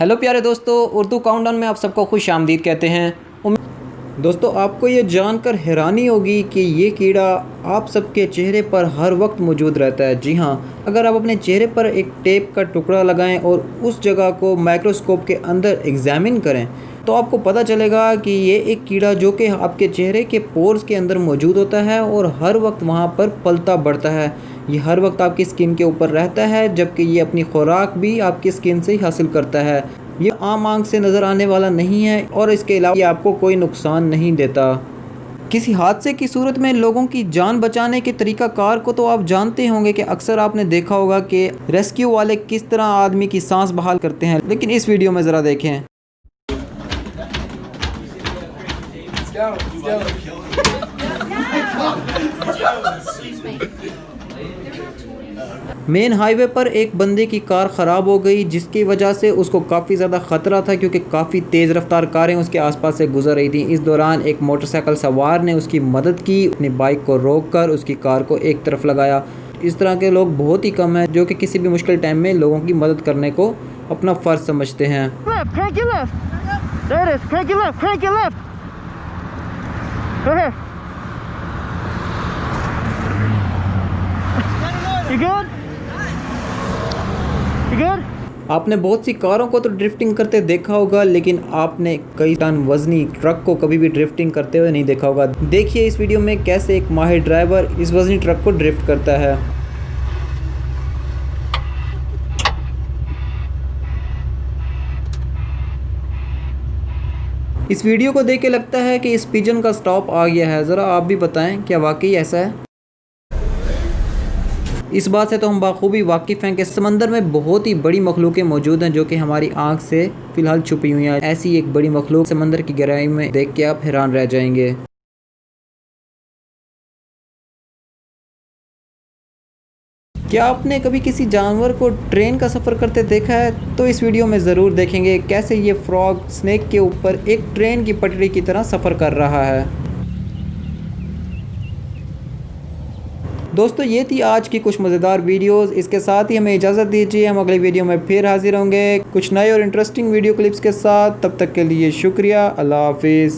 Hello प्यारे दोस्तों, Urdu countdown में आप सबको खुश आमदीद कहते हैं। दोस्तों, आपको ये जानकर हैरानी होगी कि ये कीड़ा आप सबके चेहरे पर हर वक्त मौजूद रहता है। जी हाँ, अगर आप अपने चेहरे पर एक टेप का टुकड़ा लगाएं और उस जगह को माइक्रोस्कोप के अंदर एग्जामिन करें तो आपको पता चलेगा कि ये एक कीड़ा जो कि आपके चेहरे के पोर्स के अंदर मौजूद होता है और हर वक्त वहाँ पर पलता बढ़ता है। ये हर वक्त आपकी स्किन के ऊपर रहता है, जबकि ये अपनी खुराक भी आपकी स्किन से ही हासिल करता है। ये आम आंख से नज़र आने वाला नहीं है और इसके अलावा ये आपको कोई नुकसान नहीं देता। किसी हादसे की सूरत में लोगों की जान बचाने के तरीका कार को तो आप जानते होंगे कि अक्सर आपने देखा होगा कि रेस्क्यू वाले किस तरह आदमी की सांस बहाल करते हैं, लेकिन इस वीडियो में ज़रा देखें। मेन हाईवे पर एक बंदे की कार ख़राब हो गई, जिसकी वजह से उसको काफ़ी ज़्यादा ख़तरा था क्योंकि काफ़ी तेज़ रफ्तार कारें उसके आसपास से गुजर रही थी। इस दौरान एक मोटरसाइकिल सवार ने उसकी मदद की, अपनी बाइक को रोककर उसकी कार को एक तरफ लगाया। इस तरह के लोग बहुत ही कम हैं जो कि किसी भी मुश्किल टाइम में लोगों की मदद करने को अपना फ़र्ज़ समझते हैं। You good? You good? आपने बहुत सी कारों को तो ड्रिफ्टिंग करते देखा होगा, लेकिन आपने कई टन वजनी ट्रक को कभी भी ड्रिफ्टिंग करते हुए नहीं देखा होगा। देखिए इस वीडियो में कैसे एक माहिर ड्राइवर इस वजनी ट्रक को ड्रिफ्ट करता है। इस वीडियो को देख के लगता है कि इस पिजन का स्टॉप आ गया है। ज़रा आप भी बताएं, क्या वाकई ऐसा है? इस बात से तो हम बाखूबी वाकिफ़ हैं कि समंदर में बहुत ही बड़ी मखलूक़ें मौजूद हैं जो कि हमारी आंख से फ़िलहाल छुपी हुई हैं। ऐसी एक बड़ी मखलूक़ समंदर की गहराई में देख के आप हैरान रह जाएंगे। क्या आपने कभी किसी जानवर को ट्रेन का सफ़र करते देखा है? तो इस वीडियो में ज़रूर देखेंगे कैसे ये फ्रॉग स्नेक के ऊपर एक ट्रेन की पटरी की तरह सफ़र कर रहा है। दोस्तों, ये थी आज की कुछ मज़ेदार वीडियोस। इसके साथ ही हमें इजाज़त दीजिए, हम अगली वीडियो में फिर हाजिर होंगे कुछ नए और इंटरेस्टिंग वीडियो क्लिप्स के साथ। तब तक के लिए शुक्रिया। अल्लाह हाफिज़।